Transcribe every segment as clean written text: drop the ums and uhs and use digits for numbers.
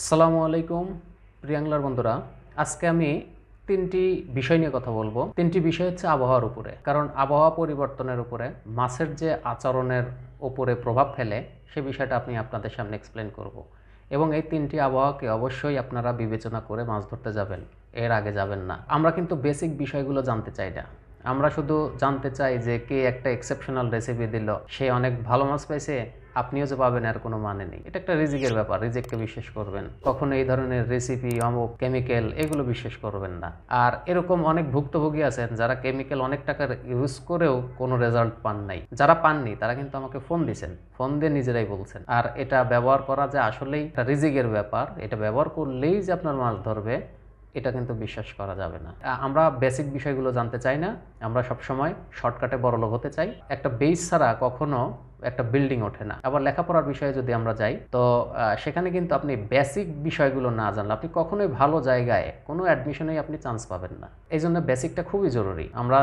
আসসালামু আলাইকুম প্রিয়াংলার বন্ধুরা, আজকে আমি তিনটি বিষয় নিয়ে কথা বলবো। তিনটি বিষয় হচ্ছে আবহাওয়ার উপরে, কারণ আবহাওয়া পরিবর্তনের উপরে মাছের যে আচরণের উপরে প্রভাব ফেলে সে বিষয়টা আমি আপনাদের সামনে এক্সপ্লেন করব। এবং এই তিনটি আবহাওয়াকে অবশ্যই আপনারা বিবেচনা করে মাছ ধরতে যাবেন, এর আগে যাবেন না। আমরা কিন্তু বেসিক বিষয়গুলো জানতে চাই না, আমরা শুধু জানতে চাই যে কে একটা এক্সেপশনাল রেসিপি দিল, সে অনেক ভালো মাছ পাইছে, আপনিও যে পাবেন এর কোনো মানে নেই। এটা একটা রিজিকের ব্যাপার, রিজিককে বিশ্বাস করবেন। কখনো এই ধরনের রেসিপি, অমুক, কেমিক্যাল এগুলো বিশ্বাস করবেন না। আর এরকম অনেক ভুক্তভোগী আছেন যারা কেমিক্যাল অনেক টাকার ইউজ করেও কোনো রেজাল্ট পান নাই। যারা পাননি তারা কিন্তু আমাকে ফোন দিয়েছেন, ফোন দিয়ে নিজেরাই বলছেন। আর এটা ব্যবহার করা যে আসলেই একটা রিজিকের ব্যাপার, এটা ব্যবহার করলেই যে আপনার মাছ ধরবে, এটা কিন্তু বিশ্বাস করা যাবে না। আমরা বেসিক বিষয়গুলো জানতে চাই না, আমরা সবসময় শর্টকাটে বড়লোক হতে চাই। একটা বেস ছাড়া কখনো একটা বিল্ডিং ওঠে না। আবার লেখাপড়ার বিষয়ে যদি আমরা যাই, তো সেখানে কিন্তু আপনি বেসিক বিষয়গুলো না জানলে আপনি কখনোই ভালো জায়গায় কোনো অ্যাডমিশনেই আপনি চান্স পাবেন না। এই জন্য বেসিকটা খুবই জরুরি। আমরা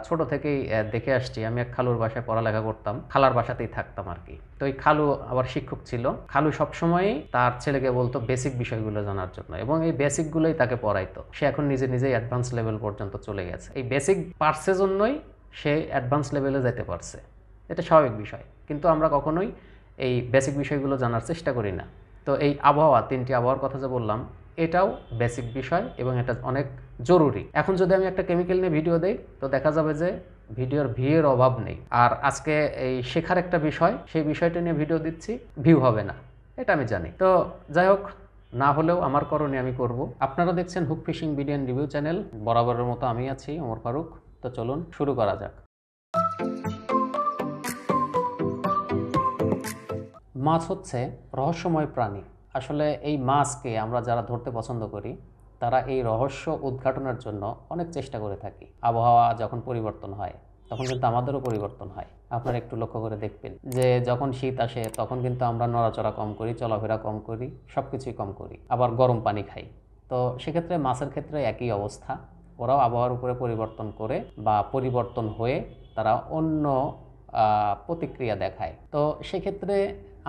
ছোট থেকেই দেখে আসছি। আমি এক খালুর বাসায় পড়ালেখা করতাম, খালার বাসাতেই থাকতাম আর কি। তো এই খালু আবার শিক্ষক ছিল। খালু সবসময়ই তার ছেলেকে বলতো বেসিক বিষয়গুলো জানার জন্য, এবং এই বেসিকগুলোই তাকে পড়াইতো। সে এখন নিজেই অ্যাডভান্স লেভেল পর্যন্ত চলে গেছে। এই বেসিক পারছে জন্যই সে অ্যাডভান্স লেভেলে যেতে পারছে। এটা স্বাভাবিক বিষয়, কিন্তু আমরা কখনোই এই বেসিক বিষয়গুলো জানার চেষ্টা করি না। তো এই আবহাওয়া, তিনটি আবহাওয়ার কথা যে বললাম, এটাও বেসিক বিষয় এবং এটা অনেক জরুরি। এখন যদি আমি একটা কেমিক্যাল নিয়ে ভিডিও দেই, তো দেখা যাবে যে ভিডিওর ভিউয়ের অভাব নেই। আর আজকে এই শেখার একটা বিষয়, সেই বিষয়টা নিয়ে ভিডিও দিচ্ছি, ভিউ হবে না, এটা আমি জানি। তো যাই হোক, না হলেও আমার করণীয় আমি করব। আপনারা দেখছেন hook fishing video and review channel. বরাবরের মতো আমি আছি, ওমর ফারুক। তো চলুন শুরু করা যাক। মাছ হচ্ছে রহস্যময় প্রাণী। আসলে এই মাছকে আমরা যারা ধরতে পছন্দ করি, তারা এই রহস্য উদ্ঘাটনের জন্য অনেক চেষ্টা করে থাকি। আবহাওয়া যখন পরিবর্তন হয়, তখন কিন্তু আমাদেরও পরিবর্তন হয়। আপনারা একটু লক্ষ্য করে দেখবেন যে যখন শীত আসে তখন কিন্তু আমরা নড়াচড়া কম করি, চলাফেরা কম করি, সব কিছুই কম করি, আবার গরম পানি খাই। তো সেক্ষেত্রে মাছের ক্ষেত্রে একই অবস্থা। ওরাও আবহাওয়ার উপরে পরিবর্তন করে বা পরিবর্তন হয়ে তারা অন্য প্রতিক্রিয়া দেখায়। তো সেক্ষেত্রে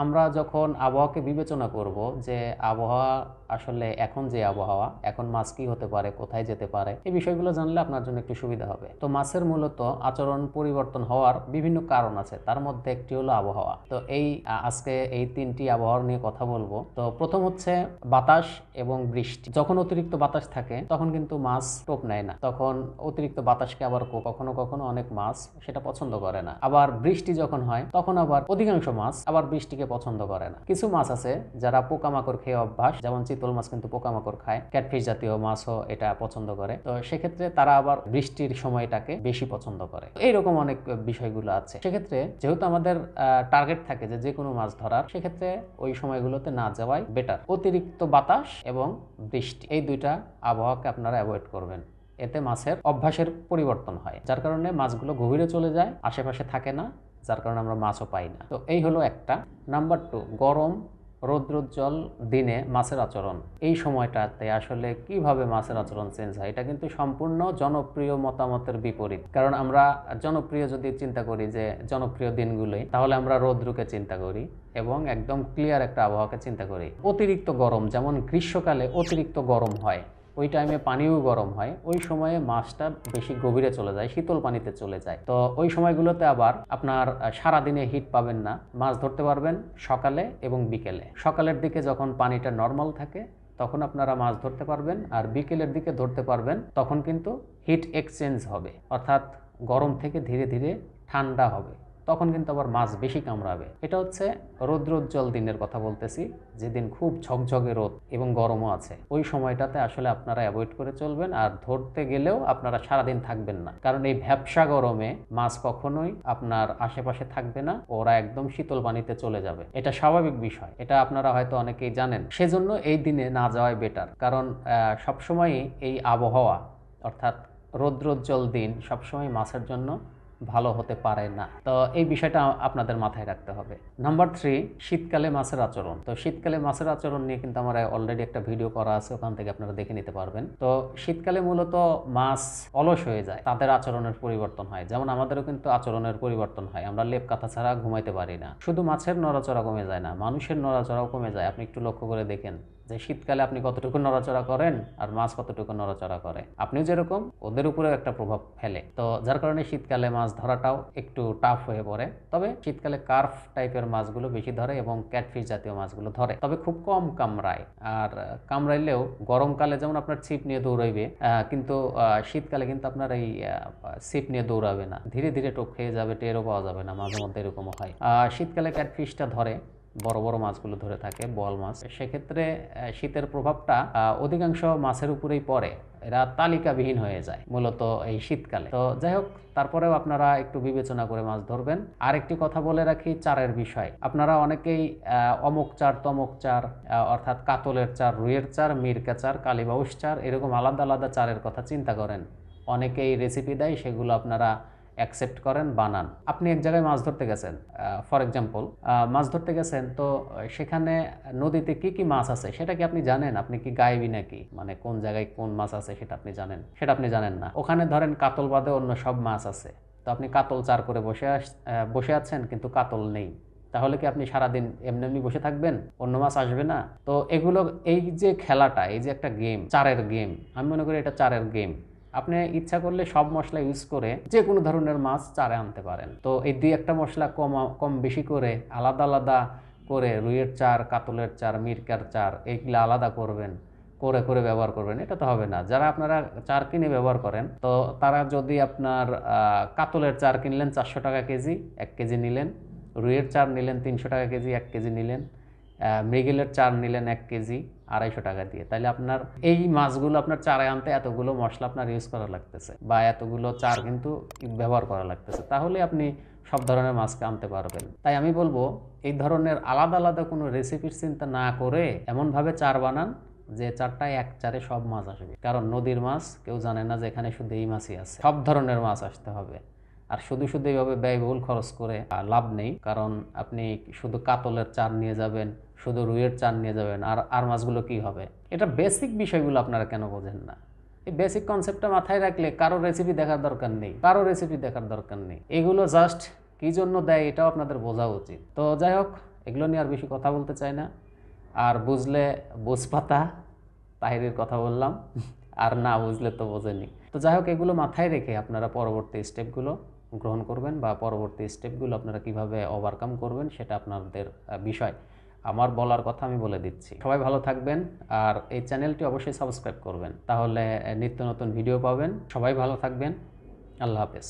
আমরা যখন আবহাওয়াকে বিবেচনা করব যে আবহাওয়া আসলে এখন যে আবহাওয়া, এখন মাছ কী হতে পারে, কোথায় যেতে পারে, এই বিষয়গুলো জানলে আপনার জন্য একটু সুবিধা হবে। তো মাছের মূলত আচরণ পরিবর্তন হওয়ার বিভিন্ন কারণ আছে, তার মধ্যে একটি হলো আবহাওয়া। তো আজকে এই তিনটি আবহাওয়া নিয়ে কথা বলবো। তো প্রথম হচ্ছে বাতাস এবং বৃষ্টি। যখন অতিরিক্ত বাতাস থাকে তখন কিন্তু মাছ টোপ নেয় না, তখন অতিরিক্ত বাতাসকে আবার কখনো কখনো অনেক মাছ সেটা পছন্দ করে না। আবার বৃষ্টি যখন হয় তখন আবার অধিকাংশ মাছ আবার বৃষ্টিকে পছন্দ করে না। কিছু মাছ আছে যারা পোকামাকড় খেয়ে অভ্যাস, যেমন চিতল মাছ কিন্তু পোকামাকড় খায়, ক্যাটফিশ জাতীয় মাছও এটা পছন্দ করে। তো সেক্ষেত্রে তারা আবার বৃষ্টির সময়টাকে বেশি পছন্দ করে। এইরকম অনেক বিষয়গুলো আছে। সেক্ষেত্রে যেহেতু আমাদের টার্গেট থাকে যে কোনো মাছ ধরার, সেক্ষেত্রে ওই সময়গুলোতে না যাওয়াই বেটার। অতিরিক্ত বাতাস এবং বৃষ্টি, এই দুইটা আবহাওয়াকে আপনারা অ্যাভয়েড করবেন। এতে মাছের অভ্যাসের পরিবর্তন হয়, যার কারণে মাছগুলো গভীরে চলে যায়, আশেপাশে থাকে না, যার কারণে আমরা মাছও পাই না। তো এই হলো একটা। নাম্বার 2, গরম রৌদ্রোজ্জ্বল দিনে মাছের আচরণ। এই সময়টাতে আসলে কিভাবে মাছের আচরণ চেঞ্জ হয়, এটা কিন্তু সম্পূর্ণ জনপ্রিয় মতামতের বিপরীত। কারণ আমরা জনপ্রিয় যদি চিন্তা করি যে জনপ্রিয় দিনগুলোই, তাহলে আমরা রৌদ্রকে চিন্তা করি এবং একদম ক্লিয়ার একটা আবহাওয়াকে চিন্তা করি। অতিরিক্ত গরম, যেমন গ্রীষ্মকালে অতিরিক্ত গরম হয়, ওই টাইমে পানিও গরম হয়, ওই সময়ে মাছটা বেশি গভীরে চলে যায়, শীতল পানিতে চলে যায়। তো ওই সময়গুলোতে আবার আপনার সারাদিনে হিট পাবেন না, মাছ ধরতে পারবেন সকালে এবং বিকেলে। সকালের দিকে যখন পানিটা নর্মাল থাকে তখন আপনারা মাছ ধরতে পারবেন, আর বিকেলের দিকে ধরতে পারবেন, তখন কিন্তু হিট এক্সচেঞ্জ হবে, অর্থাৎ গরম থেকে ধীরে ধীরে ঠান্ডা হবে, তখন কিন্তু আবার মাছ বেশি কামড়াবে। এটা হচ্ছে রৌদ্রোজ্জ্বল দিনের কথা বলতেছি, যেদিন খুব ঝকঝকে রোদ এবং গরমও আছে। ওই সময়টাতে আসলে আপনারা অ্যাভয়েড করে চলবেন, আর ধরতে গেলেও আপনারা সারাদিন থাকবেন না, কারণ এই ভ্যাপসা গরমে মাছ কখনোই আপনার আশেপাশে থাকবে না, ওরা একদম শীতল পানিতে চলে যাবে। এটা স্বাভাবিক বিষয়, এটা আপনারা হয়তো অনেকেই জানেন। সেজন্য এই দিনে না যাওয়াই বেটার, কারণ সবসময়ই এই আবহাওয়া অর্থাৎ রৌদ্রোজ্জ্বল দিন সবসময় মাছের জন্য ভালো হতে পারে না। তো এই বিষয়টা আপনাদের মাথায় রাখতে হবে। নাম্বার 3, শীতকালে মাছের আচরণ। তো শীতকালে মাছের আচরণ নিয়ে কিন্তু আমার অলরেডি একটা ভিডিও করা আছে, ওখান থেকে আপনারা দেখে নিতে পারবেন। তো শীতকালে মূলত মাছ অলস হয়ে যায়, তাদের আচরণের পরিবর্তন হয়, যেমন আমাদেরও কিন্তু আচরণের পরিবর্তন হয়। আমরা লেপ কাঁথা ছাড়া ঘুমাইতে পারি না। শুধু মাছের নড়াচড়া কমে যায় না, মানুষের নড়াচড়াও কমে যায়। আপনি একটু লক্ষ্য করে দেখেন যে শীতকালে আপনি কতটুকু নড়াচড়া করেন আর মাছ কতটুকু নড়াচড়া করে। আপনিও যেরকম ওদের উপরেও একটা প্রভাব ফেলে। তো যার কারণে শীতকালে মাছ ধরাটাও একটু টাফ হয়ে পড়ে। তবে শীতকালে কার্প টাইপের মাছগুলো বেশি ধরে এবং ক্যাটফিশ জাতীয় মাছগুলো ধরে, তবে খুব কম কামড়ায়। আর কামড়াইলেও গরমকালে যেমন আপনার ছিপ নিয়ে দৌড়াইবে, কিন্তু শীতকালে কিন্তু আপনার এই ছিপ নিয়ে দৌড়াবে না, ধীরে ধীরে টোপ খেয়ে যাবে, টেরও পাওয়া যাবে না, মাঝে মধ্যে এরকমও হয়। শীতকালে ক্যাটফিশটা ধরে, বড় বড় মাছগুলো ধরে থাকে, বোয়াল মাছ। সেক্ষেত্রে শীতের প্রভাবটা অধিকাংশ মাছের উপরেই পড়ে, এরা তালিকাবিহীন হয়ে যায় মূলত এই শীতকালে। তো যাই হোক, তারপরেও আপনারা একটু বিবেচনা করে মাছ ধরবেন। আর একটি কথা বলে রাখি চারের বিষয়। আপনারা অনেকেই অমুক চার তমুক চার, অর্থাৎ কাতলের চার, রুইয়ের চার, মিরকা চার, কালীবাউস চার, এরকম আলাদা আলাদা চারের কথা চিন্তা করেন। অনেকেই রেসিপি দেয়, সেগুলো আপনারা অ্যাকসেপ্ট করেন, বানান। আপনি এক জায়গায় মাছ ধরতে গেছেন, ফর এক্সাম্পল মাছ ধরতে গেছেন, তো সেখানে নদীতে কি কি মাছ আছে সেটা কি আপনি জানেন? আপনি কি গায়েবি নাকি? মানে কোন জায়গায় কোন মাছ আছে সেটা আপনি জানেন? সেটা আপনি জানেন না। ওখানে ধরেন কাতল বাদে অন্য সব মাছ আছে, তো আপনি কাতল চার করে বসে আছেন, কিন্তু কাতল নেই। তাহলে কি আপনি সারাদিন এমনি এমনি বসে থাকবেন? অন্য মাছ আসবে না? তো এগুলো, এই যে খেলাটা, এই যে একটা গেম, চারের গেম, আমি মনে করি এটা চারের গেম। আপনি ইচ্ছা করলে সব মশলা ইউজ করে যে কোনো ধরনের মাছ চারে আনতে পারেন। তো এই দুই একটা মশলা কম বেশি করে আলাদা আলাদা করে রুইয়ের চার, কাতলের চার, মিরকার চার, এইগুলো আলাদা করবেন, করে করে ব্যবহার করবেন, এটা তো হবে না। যারা আপনারা চার কিনে ব্যবহার করেন, তো তারা যদি আপনার কাতলের চার কিনলেন 400 টাকা কেজি, 1 কেজি নিলেন, রুইয়ের চার নিলেন 300 টাকা কেজি, 1 কেজি নিলেন, মৃগেলের চার নিলেন 1 কেজি 250 টাকা দিয়ে, তাহলে আপনার এই মাছগুলো আপনার চারে আনতে এতগুলো মশলা আপনার ইউজ করা লাগতেছে, বা এতগুলো চার কিন্তু ব্যবহার করা লাগতেছে, তাহলে আপনি সব ধরনের মাছকে আনতে পারবেন। তাই আমি বলবো, এই ধরনের আলাদা আলাদা কোনো রেসিপির চিন্তা না করে এমনভাবে চার বানান যে চারটায় এক চারে সব মাছ আসবে। কারণ নদীর মাছ কেউ জানে না যে এখানে শুধু এই মাছই আছে, সব ধরনের মাছ আসতে হবে। আর শুধু শুধু এইভাবে ব্যয়বহুল খরচ করে লাভ নেই। কারণ আপনি শুধু কাতলের চার নিয়ে যাবেন, শুধু রুইয়ের চার নিয়ে যাবেন, আর মাছগুলো কি হবে? এটা বেসিক বিষয়গুলো আপনারা কেন বোঝেন না? এই বেসিক কনসেপ্টটা মাথায় রাখলে কারো রেসিপি দেখার দরকার নেই, কারো রেসিপি দেখার দরকার নেই। এগুলো জাস্ট কী জন্য দেয় এটাও আপনাদের বোঝা উচিত। তো যাই হোক, এগুলো নিয়ে আর বেশি কথা বলতে চাই না। আর বুঝলে বুঝপাতা, তাহিরের কথা বললাম, আর না বুঝলে তো বোঝেনি। তো যাই হোক, এগুলো মাথায় রেখে আপনারা পরবর্তী স্টেপগুলো গ্রহণ করবেন, বা পরবর্তী স্টেপগুলো আপনারা কিভাবে ওভারকাম করবেন সেটা আপনাদের বিষয়। আমার বলার কথা আমি বলে দিচ্ছি। সবাই ভালো থাকবেন, আর এই চ্যানেলটি অবশ্যই সাবস্ক্রাইব করবেন, তাহলে নিত্য নতুন ভিডিও পাবেন। সবাই ভালো থাকবেন, আল্লাহ হাফেজ।